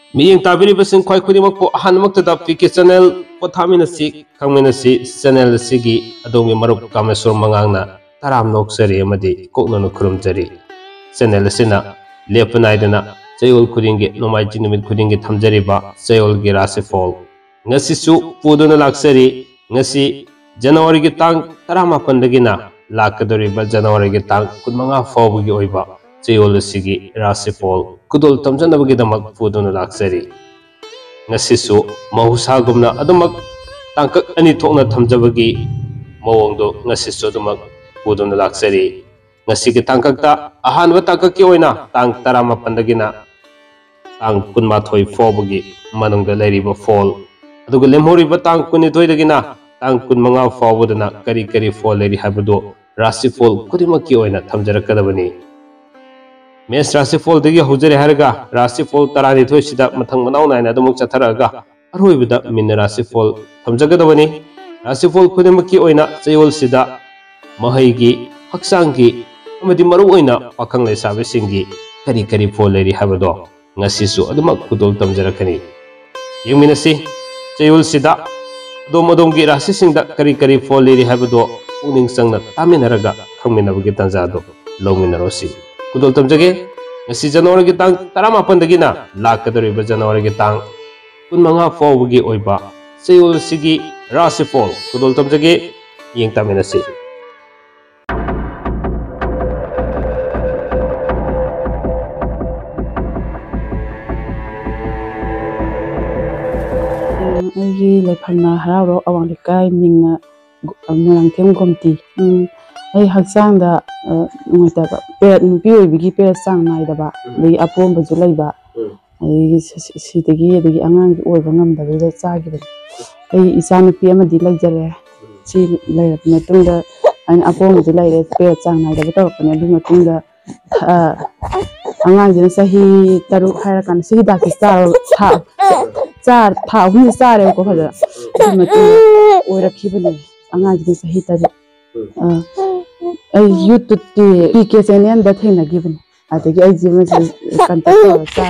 Miyeng tabiribasing khoi khudimak po ahanmaktada PK channel pothaminasi khangminasi channel sigi adongi marup kamesur mangangna taram noksari amadi koknono khurumjari channel asina lepanaidana chayol khudingi nomai jinumit khudingi thamjariba chayol gi rasifol ngasi su puduna laksari ngasi January gi tang 18 dagina lakadoriba January gi tang 15 fawbugi oiba chayol sigi rasifol kudol tamjanabagi damak puduna laksari ngasisu mahusagumna adumak tangkak ani thokna thamjabagi mawongdo ngasisu adumak puduna laksari ngasigi tangkakta ahanwa tangkaki oina tang 18 dagina tang 12 fawbugi manungda leiriba fall aduga lemhoriba tang 12 dagina tang 15 fawbudana kari kari fall leiri habado rasifol kudimaki oina thamjarakadabani Mes rasifol degi hujare harga rasifol tarani thoi sida mathang manaw naina adumuk chatharaga arhoibida min rasifol thamjagadabani rasifol khudimaki oina chayol sida mahaigi haksangi amadi maru oina pakhang leisabe singi kari kari fol leri habado ngasisu adumak kudol tamjarakani yengminasi chayol sida domodongi rasi singda kari kari fol leri habado uning sangna taminaraga khangminabagi tanjado longminarosi kudol tamjage ngasi January gi tang 18 dagina lakadoriba January gi tang 15 fawbugi oiba chayol sigi rasifol kudol tamjage yeng taminasi Ay lephana hararo awang likai mingna murangthem gomti ay haksang da ngota ba pe nupi oibigi pe sang nai da ba dei apom ba julai ba ay sidagi dagi angang oiba ngam da da chagi ba ay isa nupi amadi laijare si lairap matungda an apom julai re pe sang nai da ba tawkane du matungda angang jina sahi taru haira kan sahi da ki star tha hum sare ko phada matu oirakibani angang jina sahi taru YouTube PK channel da thena given adagi ai jima contact cha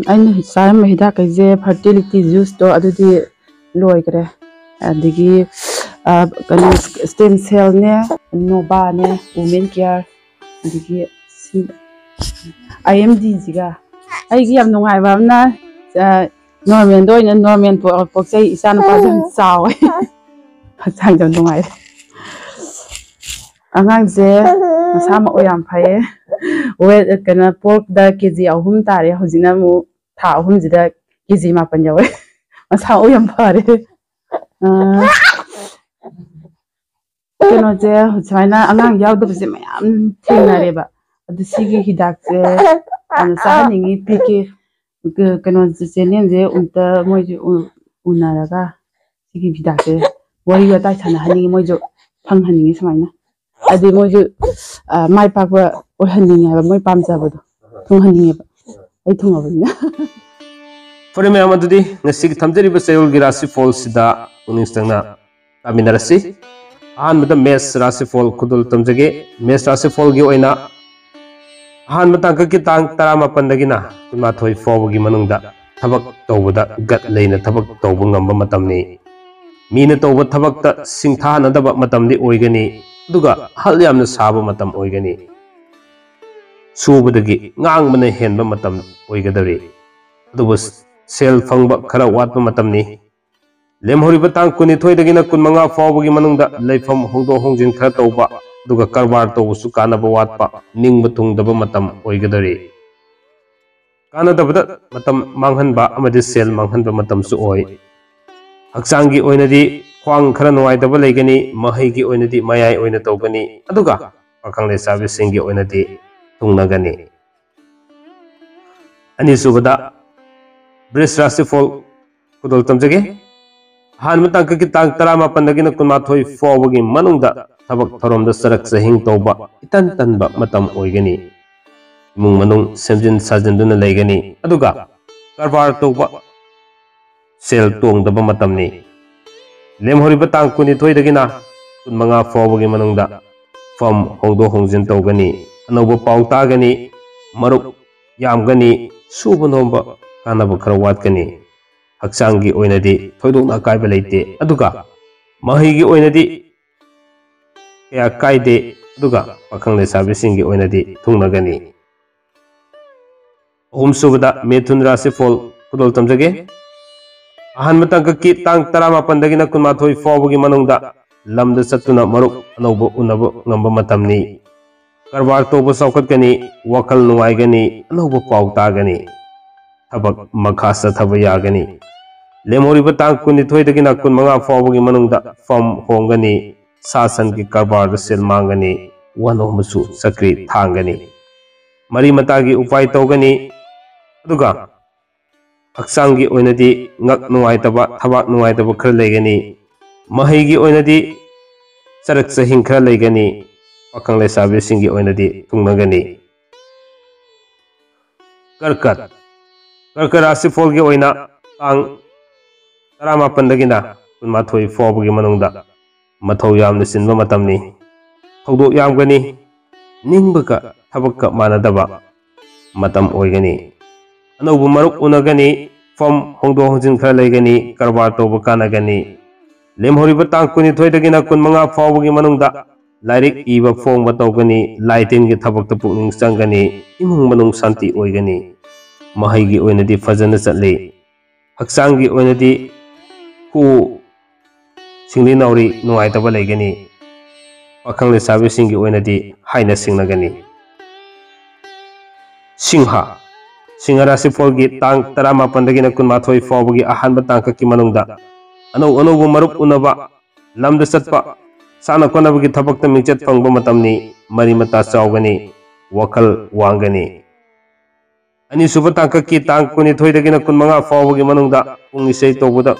aina hisam hida kai je fertility juice to adudi loi kare adagi kan stem cell ne nova ne women care adagi IMD jiga ai gi yam nungai ba na normal do ina normal poksai isana pa jam chaw chang jam nungai angang je sama oyam phaye we kana pork da kg ahum tare hojina mu tha ahum jida kg ma pan jawe masa oyam phare keno je hochaina angang yaw do je mayam thena re ba adu sigi hidak je an sa ningi pk keno je nen je unta moi je unaraga sigi hidak je wari wa tai thana hani moi jo phang hani samaina adi moju mai pakwa ohaninga ba moi pamjabado thunghaninga ba ai thungabina Fore me amadudi ngasigi thamjariba chayol gi rasifol sida unistangna taminarasi ahanmada mes rasifol kudul tamjage mes rasifol gi oina ahanmada ka ki tang 18 dagina 15 fawbugi manungda thabak tawbada gat leina thabak tawbu ngamba matamni mina tawba thabakta singthanadaba matamni oigani duga hal yamna saba matam oigani subadagi ngangbana henba matam oigadari aduba sel fangba khara watba matamni lemhoriba tang 12 dagina 15 fawbugi manungda leifam hongdo hongjin khara tawba duga karbar tawbusu kanaba watpa ningba tungdaba matam oigadari kanadabada matam manghanba amadi sel manghanba matamsu oi haksangi oinadi khwang khara nuai daba leigani mahaigi oinadi mayai oina tawgani aduga pakhang le service singi oinadi tungnagani ani subada bris rasifol kudol tamjage han matang ki tang 18 dagina 15 fawbugi manungda thabak tharomda sarak sahing tawba itan tanba matam oigani mung manung semjin sajinduna leigani aduga karbar tawba sel tongdaba matamni lemhoriba tang 12 dagina 15 fawbugi manungda fam hongdo hongjin tawgani anoba paw tagani marup yamgani suba nomba कानबा खरा वाटकनी हक्चांगी ओइनदी थोइदोंना अकायबा लेते अदुगा महैगी ओइनदी कया कायदे अदुगा पाखंग लेसाबिसिंगी ओइनदी थुंगनगनी अहुमसुबदा मेथुन राशिफल खुदोल तमजगे अहनब तंककी तांग 18 दगिना 19 फावबगी मनुंगदा लमद चतुना मरुक अनौब उनब ngamba matamni karbar toba saukatgani wakal nungaigani अनौब पाउ तागनी थबक मखासा थब यागनी लेमोरिब तांग 19 दगिना 25 फावबगी मनुंगदा फम होंगनी सासन की कारबार सेल मांगनी वनोमसु सक्री थांगनी मरी मतागी उपाय तौगनी अदुगा हक्सांगी ओइनदी ngak नुवाइतबा थबाक नुवाइतबा खर लेगनी महैगी ओइनदी सरक सहिं खर लेगनी पाखंग लेसाबिसिंगी ओइनदी थुंगनगनी कर्कट कर्कट राशिफलगी ओइना तांग 18 दगिना 19 फावबगी मनुंगदा मथौ यामना सिनबा मतमनी थौदोक यामगनी निंबका थबक्का मानदबा मतम ओइगनी अनौब मरुक उनगनी फम होंदो होंजिन खर लेगनी कारबार तौब कानगनी लेमहोरिब तांग 19 दगिना 25 फावबगी मनुंगदा लाइरिक इबा फोंग तौगनी लाइटिन की थबक्ता पुकनिंग चंगनी इमुंग मनुंग शांति ओइगनी महैगी ओइनदी फजन चतली हक्सांगी ओइनदी हु सिंगली नौरी नुआइतबा लेगनी पाखंग लेसाबिसिंगी ओइनदी हाइना सिंगनगनी सिंहा सिंह राशिफलगी तांग 18 दगिना 19 फावबगी अहानब तांककी मनुंगदा अनौ अनौब मरुप उनबा लमद चतपा साना कोनबगी थबक्ता मिंचत फंगबा मतमनी मरी मता चावगनी वखल वांगनी अनिसुब तांककी तांग 19 दगिना 25 फावबगी मनुंगदा पुंग इसै तौबदा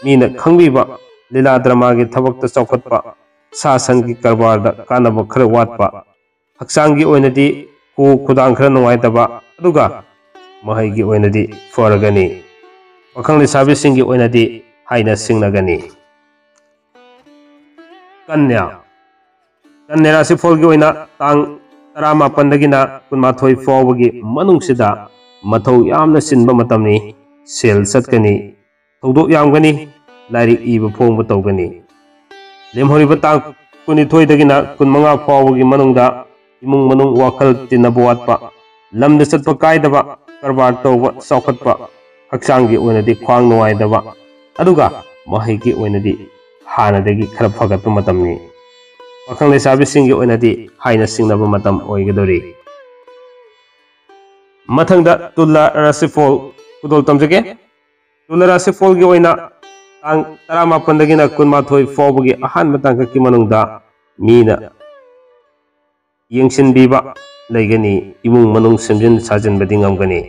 मीना खंगबीबा लीला ड्रामागी थबक्ता चौखटपा सासन की कारबारदा कानबा खर वाटपा हक्सांगी ओइनदी हु खुदांग खर नुवाइतबा अदुगा महैगी ओइनदी फरगनी पाखंग लेसाबिसिंगी ओइनदी हाइना सिंगनगनी कन्या कन्या राशिफलगी ओइना तांग 18 दगिना 19 फावबगी मनुंगसिदा मथौ यामना सिनबा मतमनी सेल चतकनी थौदोक यामगनी लाइरिक इबा फोंग तौगनी लेमहोरिब तांग 19 दगिना 25 फावबगी मनुंगदा इमुंग मनुंग वाखल तिनब वाटपा लमद चतपा कायदबा कारबार तौबा चौखटपा हक्सांगी ओइनदी ख्वांग नुवाइदबा अदुगा महैगी ओइनदी हानदगी खर फगतपा मतमनी पाखंग लेसाबिसिंगी ओइनदी हाइना सिंगनबा मतम ओइगदोरी मथंगदा तुला राशिफल खुदोल तमजगे तुला राशिफलगी ओइना तांग 18 दगिना 19 फावबगी अहानब तांककी मनुंगदा मीना येंगसिनबीबा लेगनी इमुंग मनुंग सेमजिन साजिनबदी ngamgani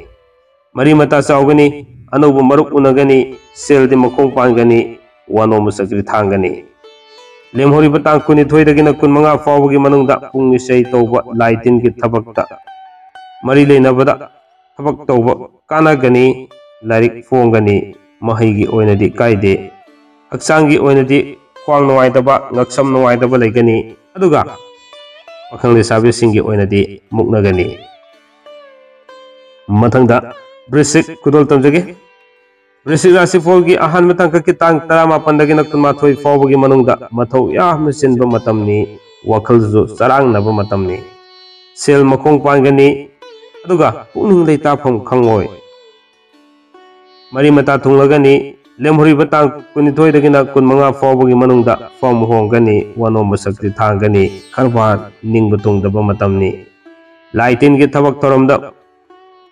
मरी मता चावगनी अनौब मरुक उनगनी सेलदि मखोंग पानगनी वानोम सक्री थांगनी लेमहोरिब तांग 19 दगिना 25 फावबगी मनुंगदा पुंग इसै तौबा लाइटिन की थबक्ता मरी लेनबदा थबक तौबा कानगनी लाइरिक फोंगनी महैगी ओइनदी कायदे हक्सांगी ओइनदी ख्वांग नुवाइतबा ngakसम नुवाइतबा लेगनी अदुगा पाखंग लेसाबिसिंगी ओइनदी मुक्नगनी मथंगदा वृश्चिक खुदोल तमजगे वृश्चिक राशिफलगी अहानब तांककी तांग 18 दगिना 19 फावबगी मनुंगदा मथौ यामना सिनबा मतमनी वखलजु चरांगनबा मतमनी सेल मखोंग पानगनी अदुगा पुकनिंग लेताफम खंगोय मरी मता थुंगलगनी लेमहोरिब तांग 19 दगिना 25 फावबगी मनुंगदा फम होंगनी वनोम सक्ति थांगनी कारबार निंगबा तुंगदबा मतमनी लाइटिन की थबक थोरमदा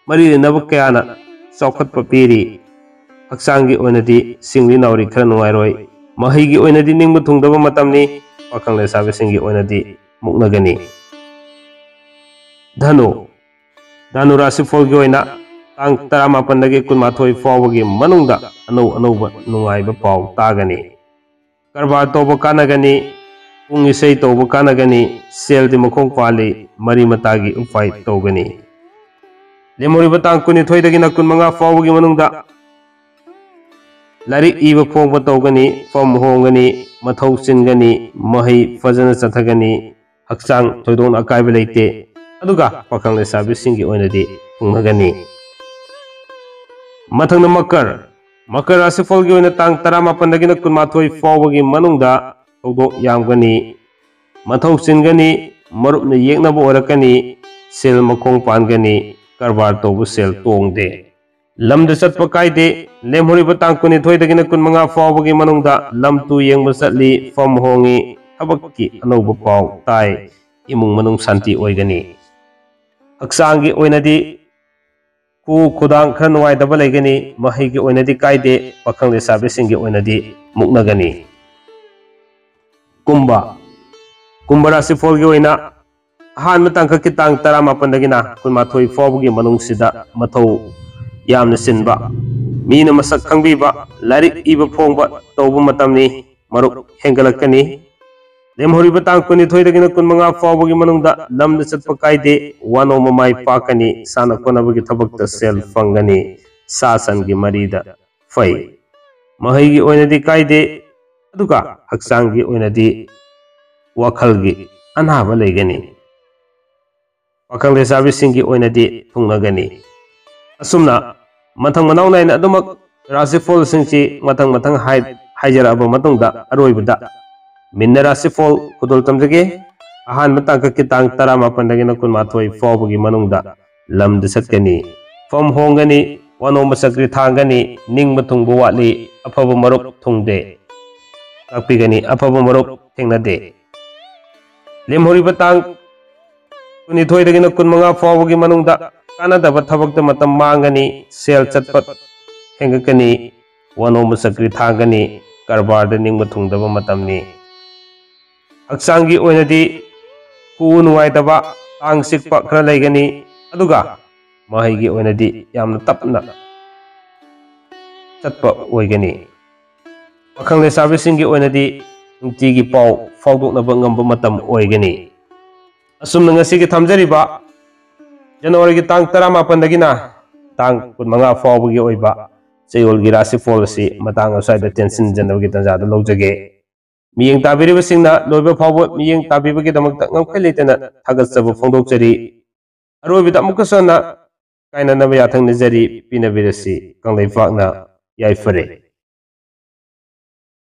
मरी लेनब कयाना चौखटपा पीरी हक्सांगी ओइनदी सिंगली नौरी खर नुवाइरोय महैगी ओइनदी निंगबा तुंगदबा मतमनी पाखंग लेसाबिसिंगी ओइनदी मुक्नगनी धनु धनु राशिफलगी ओइना तांग 18 दगी 19 फावबगी मनुंगदा अनौ अनौबा नुंगाइबा पाउ तागनी कारबार तौबा कानगनी पुंग इसै तौबा कानगनी सेलदि मखोंग पाली मरी मतागी उपाय तौगनी लेमोरिब तांग 19 दगिना 25 फावबगी मनुंगदा लाइरिक इबा फोंग तौगनी फम होंगनी मथौ चिनगनी महै फजन चथगनी हक्सांग थोइदोन अकायबा लेते अदुगा पाखंग लेसाबिसिंगी ओइनदी फुंगनगनी ꯃꯊꯪꯗ ꯃꯀꯔ ꯔꯥꯁꯤꯐꯜꯒꯤ ꯑꯣꯏꯅ ꯇꯥꯡ 18ꯗꯒꯤꯅ 28 ꯐꯥꯎꯕꯒꯤ ꯃꯅꯨꯡꯗ ꯊꯧꯗꯣꯛ ꯌꯥꯝꯒꯅꯤ, ꯃꯊꯧ ꯆꯤꯟꯒꯅꯤ, ꯃꯔꯨꯞꯅ ꯌꯦꯛꯅꯕ ꯑꯣꯏꯔꯛꯀꯅꯤ, ꯁꯦꯜ ꯃꯈꯣꯡ ꯄꯥꯟꯒꯅꯤ, ꯀꯔꯕꯥꯔ ꯇꯧꯕ ꯁꯦल तोंगदे, लमद चटप कायदे, लेमहरिबा तांग 22दगिना 25 फावबगी मनुंगदा लम तु येंगबा चटली, फम होंगी, थबक्की अनौबा पाव ताय, इमुंग मनुंग शांति ओइगनी। हक्सांगी ओइनदी कु खुदांग खर नुवाइदबा लेगनी, महिगी ओइनदी कायदे, पखंग लेसाबेसिंगी ओइनदी मुक्नगनी। कुंभ राशिफलगी ओइना अहानबा तांखक्की तांग 18दगिना 28 फावबगी मनुंगसिदा मथौ यामना सिनबा, मीना मसक खंगबीबा, लारिक इबा फोंगबा तौबा मतमनी, मरुक हेंगलक्कनी। लेमहरिबा तांग 22दगिना 25 फावबगी मनुंगदा लमदा चटपा कायदे, वानो ममाई पाकनी, साना कोनबगी थबक्ता सेल फंगनी, सासनगी मरीदा फै, महिगी ओइनदी कायदे, अदुगा हक्सांगी ओइनदी वाखलगी अनाबा लेगनी। पाखंग लेसाबीसिंगी ओइनदी थुंगनगनी। असुमना मथंग मनाव नायना अदुमक राशिफल सिंगची मथंग हाइजराबा मतुंगदा अरोइबदा मिन्न राशिफल खुदोल तमजगे। अहानबा तांखक्की तांग 18दगिना 25 फावबगी मनुंगदा लमदा चटकनी, फम होंगनी, वानोंबा चक्री थांगनी, निंगबा थुंगबा वाटली, अफबा मरुप थुंगदे, ताकपीगनी, अफबा मरुप थेंगनदे। लेमहरिबा तांग 22दगिना 25 फावबगी मनुंगदा कानादबा थबक्ता मतम मांगनी, सेल चटपा हेंगकनी, वानोंबा चक्री थांगनी, करबारदा निंगबा थुंगदबा मतमनी। हक्सांगी ओइनदी कु नुवाइदबा, तांग सिकपा खरा लेगनी, अदुगा महिगी ओइनदी यामना तपना चटपा ओइगनी। पाखंग लेसाबीसिंगी ओइनदी नुंतिगी पाव फावदोकनबा ngamba matam oigani। असुमना ngasiगी थमजरिबा जनवरी की तांग 18दगिना तांग 15 फावबगी ओइबा चयोलगी राशिफल असि मतांग असैदा टेंशन जनवगी तंजादा लौजगे। मियेंग ताबिरिबसिंगना लोइबा फावबा मियेंग ताबिबगीदमक्ता ngamkhai leitana थागतचबा फोंदोकचरी। अरोइबदा अमुकसना कायननबा याथंग निजरी पिनबिरसि कंगलैफाकना याइफरे।